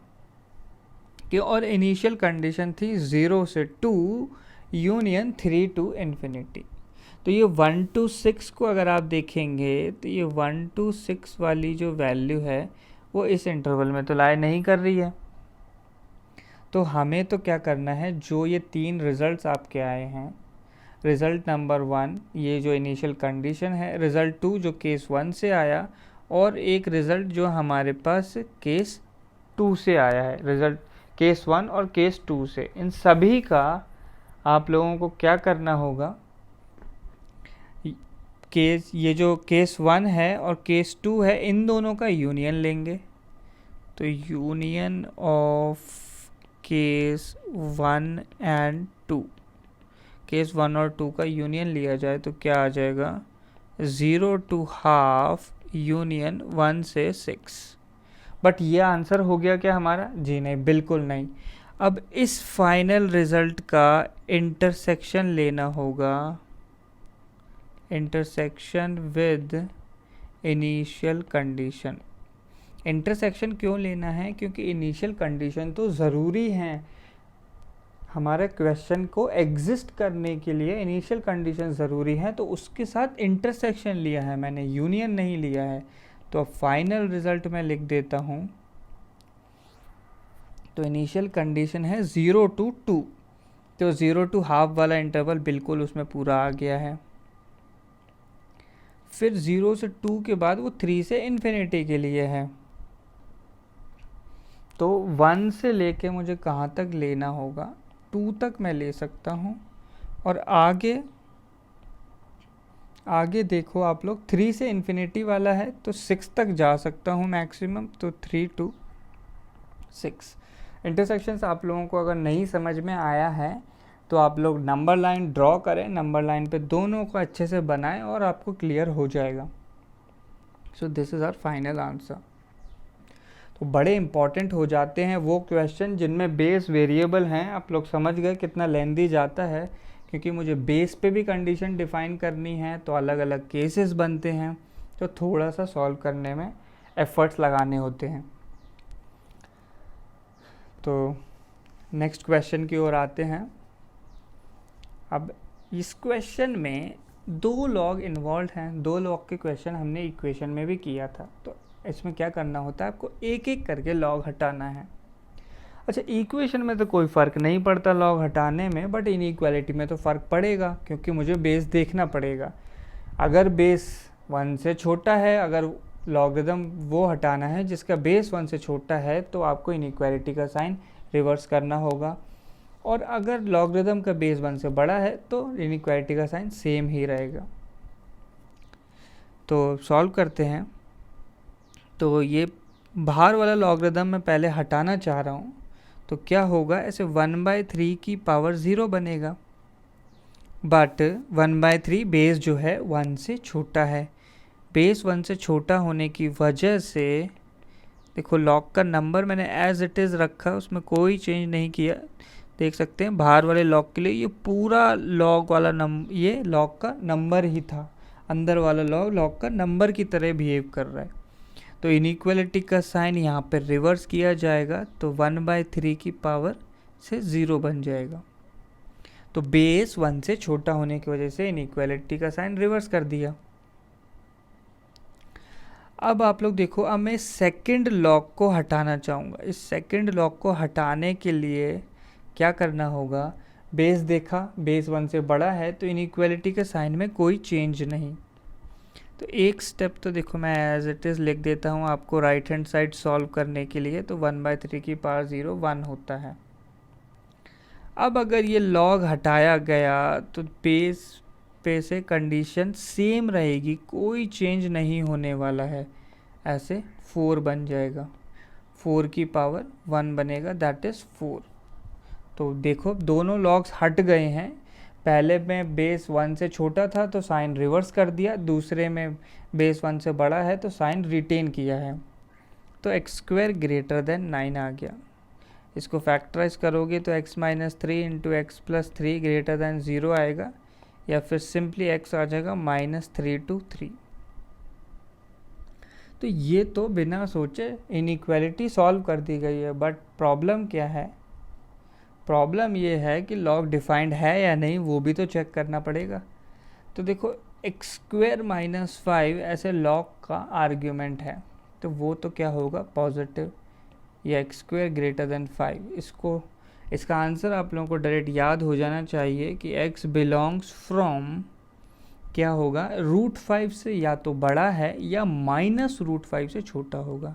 [SPEAKER 1] कि और इनिशियल कंडीशन थी 0 से 2 यूनियन 3 to इन्फिनिटी। तो ये 1 to 6 को अगर आप देखेंगे तो ये 1 to 6 वाली जो वैल्यू है वो इस इंटरवल में तो लाई नहीं कर रही है। तो हमें तो क्या करना है, जो ये 3 रिजल्ट्स आपके आए हैं, रिज़ल्ट नंबर 1 ये जो इनिशियल कंडीशन है, रिज़ल्ट 2 जो केस 1 से आया, और एक रिज़ल्ट जो हमारे पास केस 2 से आया है, रिज़ल्ट केस 1 और केस 2 से, इन सभी का आप लोगों को क्या करना होगा, केस ये जो केस 1 है और केस 2 है इन दोनों का यूनियन लेंगे। तो union of case 1 and 2, case 1 और 2 का यूनियन लिया जाए तो क्या आ जाएगा, 0 to हाफ यूनियन 1 से 6। बट ये आंसर हो गया क्या हमारा, जी नहीं, बिल्कुल नहीं। अब इस फाइनल रिजल्ट का इंटरसेक्शन लेना होगा, intersection with initial condition. Intersection क्यों लेना है, क्योंकि इनिशियल कंडीशन तो ज़रूरी हैं हमारे क्वेश्चन को एग्जिस्ट करने के लिए, इनिशियल कंडीशन ज़रूरी है, तो उसके साथ इंटरसेक्शन लिया है मैंने, यूनियन नहीं लिया है। तो अब फाइनल रिजल्ट मैं लिख देता हूँ। तो इनिशियल कंडीशन है 0 to 2, तो 0 to हाफ वाला इंटरवल बिल्कुल उसमें पूरा आ गया है। फिर 0 से 2 के बाद वो 3 से इन्फिनिटी के लिए है। तो 1 से लेके मुझे कहाँ तक लेना होगा, 2 तक मैं ले सकता हूँ, और आगे देखो आप लोग 3 से इन्फिनिटी वाला है तो 6 तक जा सकता हूँ मैक्सिमम, तो 3 to 6। इंटरसेक्शंस आप लोगों को अगर नहीं समझ में आया है तो आप लोग नंबर लाइन ड्रॉ करें, नंबर लाइन पे दोनों को अच्छे से बनाएं और आपको क्लियर हो जाएगा। So this is our final answer. तो बड़े इंपॉर्टेंट हो जाते हैं वो क्वेश्चन जिनमें बेस वेरिएबल हैं। आप लोग समझ गए कितना लेंदी जाता है, क्योंकि मुझे बेस पे भी कंडीशन डिफ़ाइन करनी है, तो अलग अलग केसेस बनते हैं, तो थोड़ा सा सॉल्व करने में एफर्ट्स लगाने होते हैं। तो नेक्स्ट क्वेश्चन की ओर आते हैं। अब इस क्वेश्चन में 2 लॉग इन्वॉल्व हैं, 2 लॉग के क्वेश्चन हमने इक्वेशन में भी किया था। तो इसमें क्या करना होता है, आपको एक एक करके लॉग हटाना है। अच्छा, इक्वेशन में तो कोई फ़र्क नहीं पड़ता लॉग हटाने में, बट इनइक्वालिटी में तो फ़र्क पड़ेगा, क्योंकि मुझे बेस देखना पड़ेगा। अगर बेस 1 से छोटा है, अगर लॉगरिदम वो हटाना है जिसका बेस 1 से छोटा है, तो आपको इनइक्वालिटी का साइन रिवर्स करना होगा, और अगर लॉगरिदम का बेस 1 से बड़ा है तो इनइक्वालिटी का साइन सेम ही रहेगा। तो सॉल्व करते हैं। तो ये बाहर वाला लॉगरिदम मैं पहले हटाना चाह रहा हूँ, तो क्या होगा, ऐसे 1/3 की पावर 0 बनेगा, बट 1/3 बेस जो है 1 से छोटा है। बेस 1 से छोटा होने की वजह से देखो लॉग का नंबर मैंने एज इट इज़ रखा, उसमें कोई चेंज नहीं किया। देख सकते हैं बाहर वाले लॉग के लिए ये पूरा लॉग वाला ये लॉग का नंबर ही था, अंदर वाला लॉग का नंबर की तरह बिहेव कर रहा है। तो इनइक्वालिटी का साइन यहाँ पर रिवर्स किया जाएगा, तो 1/3 की पावर से 0 बन जाएगा। तो बेस 1 से छोटा होने की वजह से इनइक्वालिटी का साइन रिवर्स कर दिया। अब आप लोग देखो, अब मैं सेकंड लॉग को हटाना चाहूँगा। इस सेकंड लॉग को हटाने के लिए क्या करना होगा, बेस देखा, बेस 1 से बड़ा है, तो इनइक्वालिटी के साइन में कोई चेंज नहीं। तो एक स्टेप तो देखो मैं एज इट इज़ लिख देता हूँ आपको राइट हैंड साइड सॉल्व करने के लिए। तो 1/3 की पावर 0 1 होता है। अब अगर ये लॉग हटाया गया तो बेस पे से कंडीशन सेम रहेगी, कोई चेंज नहीं होने वाला है। ऐसे 4 बन जाएगा, 4 की पावर 1 बनेगा, दैट इज़ 4। तो देखो दोनों लॉग्स हट गए हैं। पहले में बेस 1 से छोटा था तो साइन रिवर्स कर दिया, दूसरे में बेस 1 से बड़ा है तो साइन रिटेन किया है। तो एक्स स्क्वायर ग्रेटर देन 9 आ गया। इसको फैक्टराइज करोगे तो x minus 3 into x plus 3 greater than 0 आएगा, या फिर सिंपली x आ जाएगा -3 to 3। तो ये तो बिना सोचे इनइक्वालिटी सॉल्व कर दी गई है। बट प्रॉब्लम क्या है? प्रॉब्लम ये है कि लॉग डिफाइंड है या नहीं, वो भी तो चेक करना पड़ेगा। तो देखो एक्स स्क्वायर माइनस 5 ऐसे लॉग का आर्ग्यूमेंट है, तो वो तो क्या होगा? पॉजिटिव, या एक्स स्क्वायर ग्रेटर देन 5। इसका आंसर आप लोगों को डायरेक्ट याद हो जाना चाहिए कि x बिलोंग्स फ्रॉम क्या होगा? √5 से या तो बड़ा है या -√5 से छोटा होगा।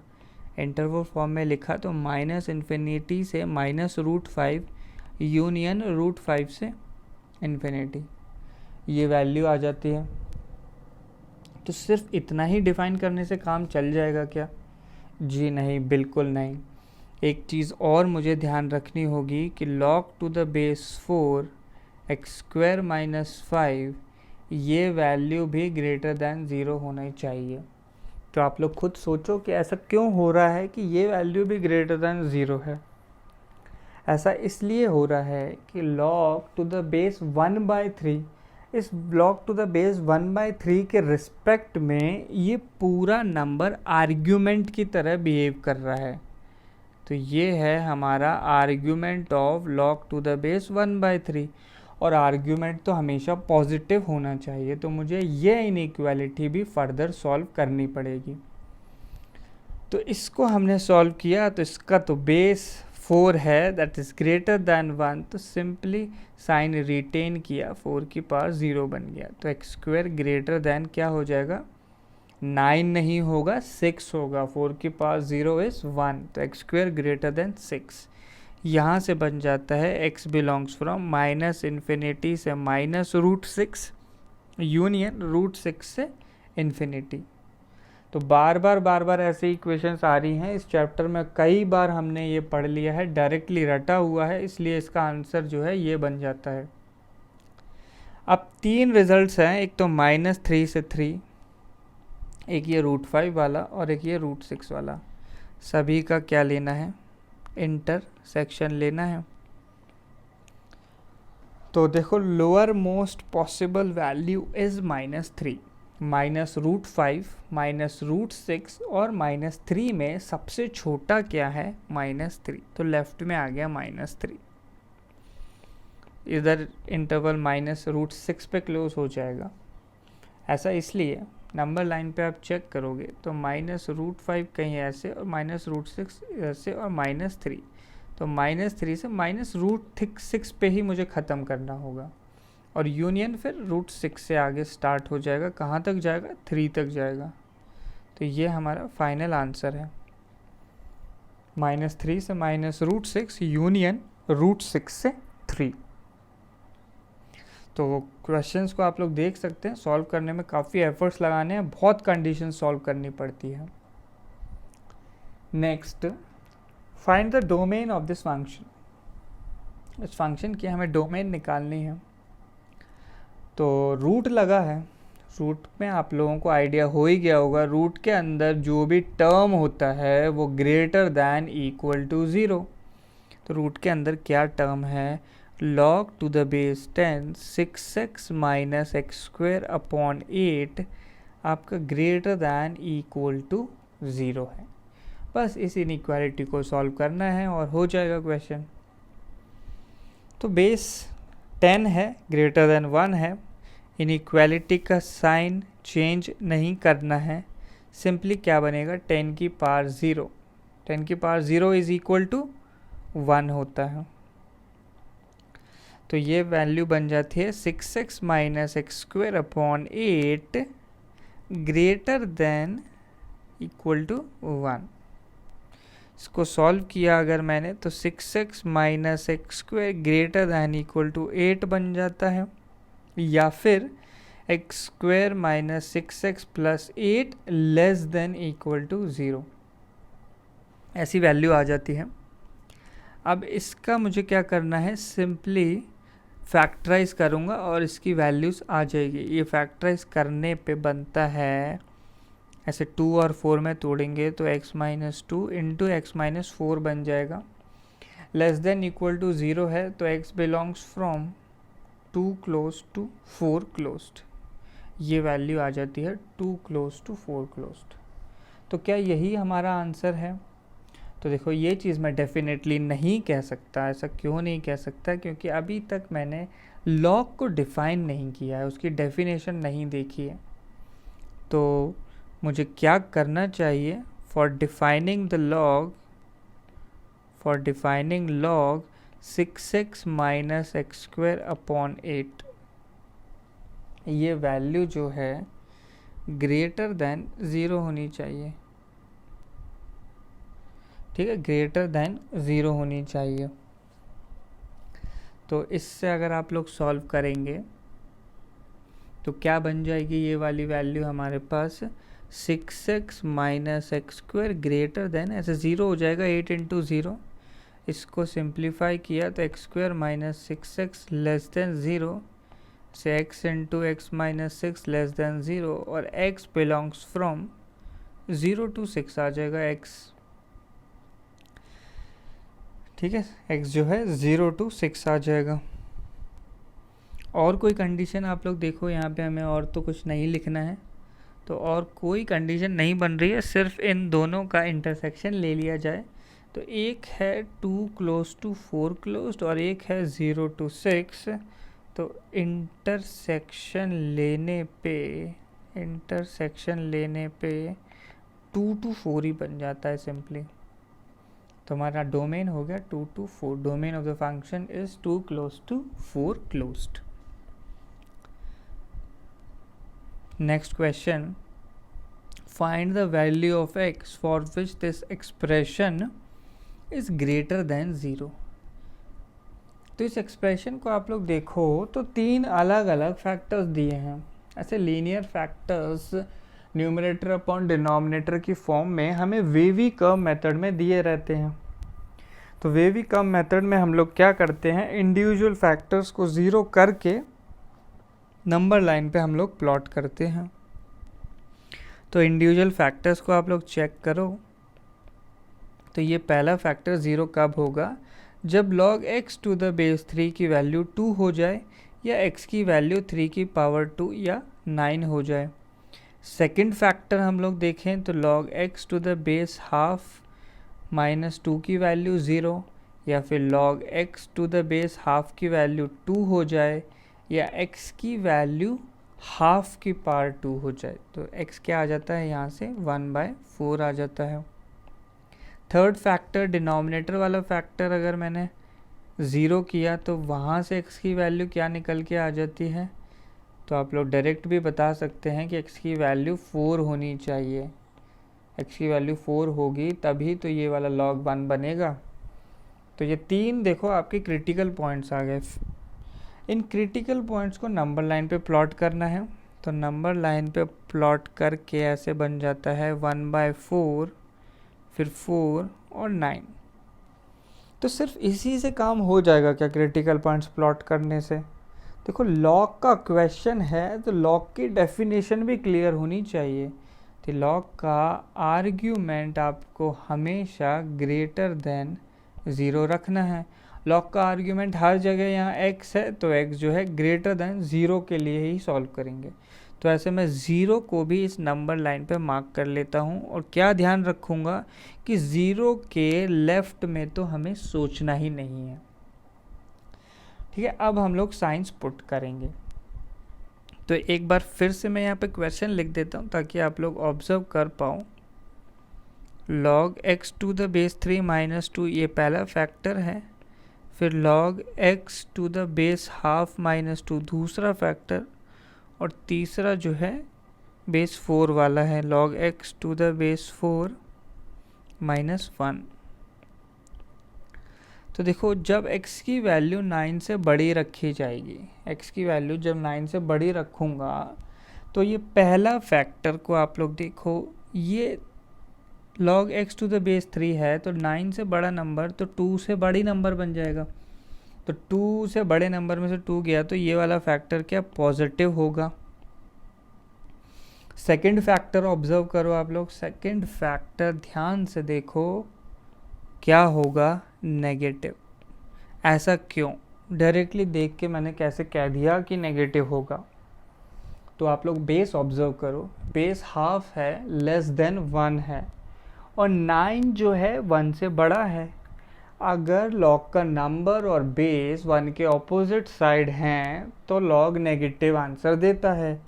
[SPEAKER 1] इंटरवल फॉर्म में लिखा तो -∞ से -√5 यूनियन √5 से इन्फिनिटी, ये वैल्यू आ जाती है। तो सिर्फ इतना ही डिफाइन करने से काम चल जाएगा क्या? जी नहीं, बिल्कुल नहीं। एक चीज़ और मुझे ध्यान रखनी होगी कि log to the base 4 x square minus 5 ये वैल्यू भी ग्रेटर दैन 0 होना चाहिए। तो आप लोग खुद सोचो कि ऐसा क्यों हो रहा है कि ये वैल्यू भी ग्रेटर दैन 0 है। ऐसा इसलिए हो रहा है कि log टू द बेस 1/3, इस log टू द बेस 1/3 के रिस्पेक्ट में ये पूरा नंबर आर्ग्यूमेंट की तरह बिहेव कर रहा है। तो ये है हमारा argument of log to the base 1/3, और आर्ग्यूमेंट तो हमेशा पॉजिटिव होना चाहिए। तो मुझे ये इनइक्वालिटी भी फर्दर सॉल्व करनी पड़ेगी। तो इसको हमने सॉल्व किया, तो इसका तो बेस 4 है, दैट इज़ ग्रेटर दैन 1, तो सिंपली साइन रिटेन किया, 4 की पावर 0 बन गया। तो एक्स स्क्वायर ग्रेटर दैन क्या हो जाएगा? 9 नहीं होगा, 6 होगा। 4 की पावर 0 इज़ 1, तो एक्स स्क्वायर ग्रेटर देन 6। यहाँ से बन जाता है x बिलोंग्स फ्रॉम -∞ से -√6 यूनियन √6 से इन्फिनिटी। तो बार बार ऐसे इक्वेशंस आ रही हैं इस चैप्टर में, कई बार हमने ये पढ़ लिया है, डायरेक्टली रटा हुआ है, इसलिए इसका आंसर जो है ये बन जाता है। अब 3 रिजल्ट्स हैं, एक तो -3 से 3, एक ये √5 वाला और एक ये √6 वाला। सभी का क्या लेना है? इंटरसेक्शन लेना है। तो देखो lower most possible value is -3, -√5, -√6 और -3 में सबसे छोटा क्या है? -3। तो लेफ्ट में आ गया -3, इधर इंटरवल -√6 पे क्लोज हो जाएगा। ऐसा इसलिए नंबर लाइन पे आप चेक करोगे तो -√5 कहीं ऐसे और -√6 ऐसे और -3, तो -3 से -√6 पे ही मुझे ख़त्म करना होगा, और यूनियन फिर √6 से आगे स्टार्ट हो जाएगा। कहाँ तक जाएगा? 3 तक जाएगा। तो ये हमारा फाइनल आंसर है, -3 से -√6 यूनियन √6 से 3। तो क्वेश्चंस को आप लोग देख सकते हैं, सॉल्व करने में काफ़ी एफर्ट्स लगाने हैं, बहुत कंडीशन सॉल्व करनी पड़ती है। Next, find the domain of this function. इस फंक्शन की हमें डोमेन निकालनी है। तो रूट लगा है, रूट में आप लोगों को आइडिया हो ही गया होगा, रूट के अंदर जो भी टर्म होता है वो ग्रेटर दैन इक्वल टू 0। तो रूट के अंदर क्या टर्म है? log to the base 10 6x minus x square upon 8 आपका ग्रेटर दैन इक्वल टू 0 है। बस इस इनइक्वालिटी को सॉल्व करना है और हो जाएगा क्वेश्चन। तो बेस 10 है, ग्रेटर दैन 1 है, इनइक्वालिटी का साइन चेंज नहीं करना है, सिंपली क्या बनेगा? 10 की पावर 0, 10 की पावर 0 इज इक्वल टू 1 होता है। तो ये वैल्यू बन जाती है 6x minus x square upon 8 greater than equal to 1। इसको सॉल्व किया अगर मैंने तो 6x minus x square greater than equal to 8 बन जाता है, या फिर x square minus 6x plus 8 less than equal to 0, ऐसी वैल्यू आ जाती है। अब इसका मुझे क्या करना है, सिंपली फैक्टराइज करूँगा और इसकी वैल्यूज़ आ जाएगी। ये फैक्टराइज करने पे बनता है ऐसे 2 और 4 में तोड़ेंगे तो x minus 2 into x minus 4 बन जाएगा। लेस देन इक्वल टू 0 है तो x belongs from 2 close to 4 closed, ये वैल्यू आ जाती है 2 क्लोज टू 4 क्लोज्ड। तो क्या यही हमारा आंसर है? तो देखो ये चीज़ मैं डेफिनेटली नहीं कह सकता। ऐसा क्यों नहीं कह सकता? क्योंकि अभी तक मैंने लॉग को डिफ़ाइन नहीं किया है, उसकी डेफिनेशन नहीं देखी है। तो मुझे क्या करना चाहिए? For defining log 6x minus x square upon 8, ये वैल्यू जो है ग्रेटर देन 0 होनी चाहिए। ठीक है, ग्रेटर देन 0 होनी चाहिए। तो इससे अगर आप लोग सॉल्व करेंगे तो क्या बन जाएगी ये वाली वैल्यू हमारे पास, 6x minus x square greater than, ऐसे 0 हो जाएगा 8 इंटू 0। इसको सिंप्लीफाई किया तो x square minus 6x less than 0 से x into x minus 6 less than 0 और x बिलोंग्स फ्रॉम 0 टू 6 आ जाएगा x। ठीक है, x जो है 0 टू 6 आ जाएगा। और कोई कंडीशन आप लोग देखो यहाँ पे, हमें और तो कुछ नहीं लिखना है, तो और कोई कंडीशन नहीं बन रही है, सिर्फ इन दोनों का इंटरसेक्शन ले लिया जाए। तो एक है 2 क्लोज टू 4 क्लोज्ड और एक है 0 टू 6, तो इंटरसेक्शन लेने पे 2 टू 4 ही बन जाता है सिंपली। तो हमारा डोमेन हो गया 2 to 4, domain of the function is 2 close to 4 closed. Next question, find the value of x for which this expression is greater than 0। तो इस एक्सप्रेशन को आप लोग देखो तो 3 अलग अलग फैक्टर्स दिए हैं। ऐसे linear factors numerator upon denominator की फॉर्म में हमें वेवी कर्व मेथड में दिए रहते हैं। तो वेवी कर्व मेथड में हम लोग क्या करते हैं, इंडिविजुअल फैक्टर्स को 0 करके नंबर लाइन पे हम लोग प्लॉट करते हैं। तो इंडिविजुअल फैक्टर्स को आप लोग चेक करो। तो ये पहला फैक्टर 0 कब होगा, जब log x to the base 3 की वैल्यू 2 हो जाए या x की वैल्यू 3 की पावर 2 या 9 हो जाए। सेकंड फैक्टर हम लोग देखें तो log x to the base half minus 2 की वैल्यू 0, या फिर log x to the base half की वैल्यू 2 हो जाए या x की वैल्यू हाफ की पावर 2 हो जाए। तो x क्या आ जाता है यहाँ से 1/4 आ जाता है। थर्ड फैक्टर डिनोमिनेटर वाला फैक्टर अगर मैंने 0 किया तो वहाँ से x की वैल्यू क्या निकल के आ जाती है, तो आप लोग डायरेक्ट भी बता सकते हैं कि x की वैल्यू 4 होनी चाहिए। x की वैल्यू 4 होगी तभी तो ये वाला log 1 बनेगा। तो ये 3 देखो आपके क्रिटिकल पॉइंट्स आ गए। इन क्रिटिकल पॉइंट्स को नंबर लाइन पे प्लॉट करना है। तो नंबर लाइन पे प्लॉट करके ऐसे बन जाता है 1/4, फिर 4 और 9। तो सिर्फ इसी से काम हो जाएगा क्या क्रिटिकल पॉइंट्स प्लॉट करने से? देखो लॉग का क्वेश्चन है तो लॉग की डेफिनेशन भी क्लियर होनी चाहिए। तो लॉग का आर्ग्यूमेंट आपको हमेशा ग्रेटर देन 0 रखना है। लॉग का आर्ग्यूमेंट हर जगह यहाँ x है तो x जो है ग्रेटर देन 0 के लिए ही सॉल्व करेंगे। तो ऐसे मैं 0 को भी इस नंबर लाइन पे मार्क कर लेता हूँ और क्या ध्यान रखूँगा कि 0 के लेफ्ट में तो हमें सोचना ही नहीं है। ठीक है, अब हम लोग साइंस पुट करेंगे। तो एक बार फिर से मैं यहाँ पे क्वेश्चन लिख देता हूँ ताकि आप लोग ऑब्जर्व कर पाओ। log x to the base 3 minus 2 ये पहला फैक्टर है, फिर log x to the base half minus 2 दूसरा फैक्टर, और तीसरा जो है बेस 4 वाला है log x to the base 4 minus 1। तो देखो जब x की वैल्यू 9 से बड़ी रखी जाएगी, x की वैल्यू जब 9 से बड़ी रखूँगा तो ये पहला फैक्टर को आप लोग देखो, ये log x to the base 3 है, तो 9 से बड़ा नंबर तो 2 से बड़ी नंबर बन जाएगा। तो 2 से बड़े नंबर में से 2 गया तो ये वाला फैक्टर क्या पॉजिटिव होगा। सेकंड फैक्टर ऑब्जर्व करो आप लोग, सेकंड फैक्टर ध्यान से देखो क्या होगा, नेगेटिव। ऐसा क्यों, डायरेक्टली देख के मैंने कैसे कह दिया कि नेगेटिव होगा। तो आप लोग बेस ऑब्जर्व करो, बेस हाफ है, लेस देन 1 है, और 9 जो है 1 से बड़ा है। अगर log का नंबर और बेस 1 के ऑपोजिट साइड हैं तो log नेगेटिव आंसर देता है।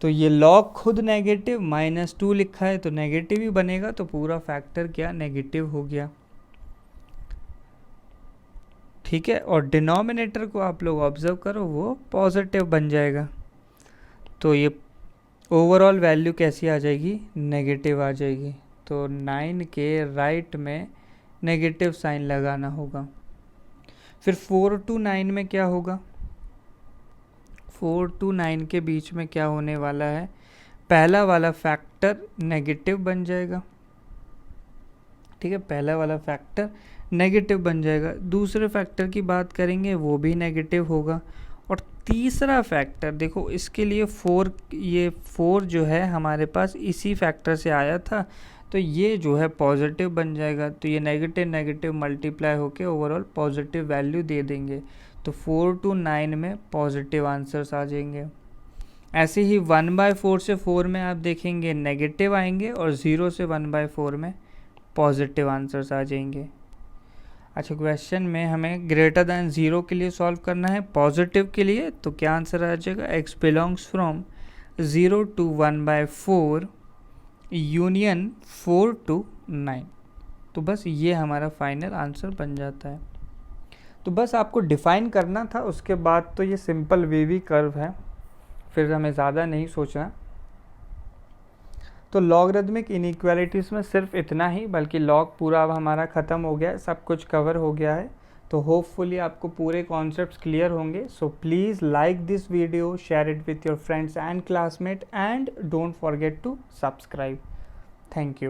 [SPEAKER 1] तो ये log खुद नेगेटिव, -2 लिखा है तो नेगेटिव ही बनेगा, तो पूरा फैक्टर क्या नेगेटिव हो गया। ठीक है, और डिनोमिनेटर को आप लोग ऑब्जर्व करो, वो पॉजिटिव बन जाएगा। तो ये ओवरऑल वैल्यू कैसी आ जाएगी, नेगेटिव आ जाएगी। तो 9 के राइट में नेगेटिव साइन लगाना होगा। फिर 4 to 9 में क्या होगा, 4 to 9 के बीच में क्या होने वाला है, पहला वाला फैक्टर नेगेटिव बन जाएगा। ठीक है, पहला वाला फैक्टर नेगेटिव बन जाएगा। दूसरे फैक्टर की बात करेंगे, वो भी नेगेटिव होगा। और तीसरा फैक्टर देखो, इसके लिए 4, ये 4 जो है हमारे पास इसी फैक्टर से आया था, तो ये जो है पॉजिटिव बन जाएगा। तो ये नेगेटिव नेगेटिव मल्टीप्लाई होके ओवरऑल पॉजिटिव वैल्यू दे देंगे। तो 4 to 9 में पॉजिटिव आंसर्स आ जाएंगे। ऐसे ही 1/4 से 4 में आप देखेंगे नेगेटिव आएंगे, और 0 से 1/4 में पॉजिटिव आंसर्स आ जाएंगे। अच्छा, क्वेश्चन में हमें ग्रेटर दैन 0 के लिए सॉल्व करना है, पॉजिटिव के लिए, तो क्या आंसर आ जाएगा, x belongs from 0 to 1/4 union 4 to 9। तो बस ये हमारा फाइनल आंसर बन जाता है। तो बस आपको डिफाइन करना था, उसके बाद तो ये सिंपल वेवी कर्व है, फिर हमें ज़्यादा नहीं सोचना। तो लॉगरिथमिक इनइक्वालिटीज़ में सिर्फ इतना ही, बल्कि लॉग पूरा अब हमारा ख़त्म हो गया है, सब कुछ कवर हो गया है। तो होपफुली आपको पूरे कॉन्सेप्ट्स क्लियर होंगे। So please like this video, share it with your friends and classmate, and don't forget to subscribe. Thank you.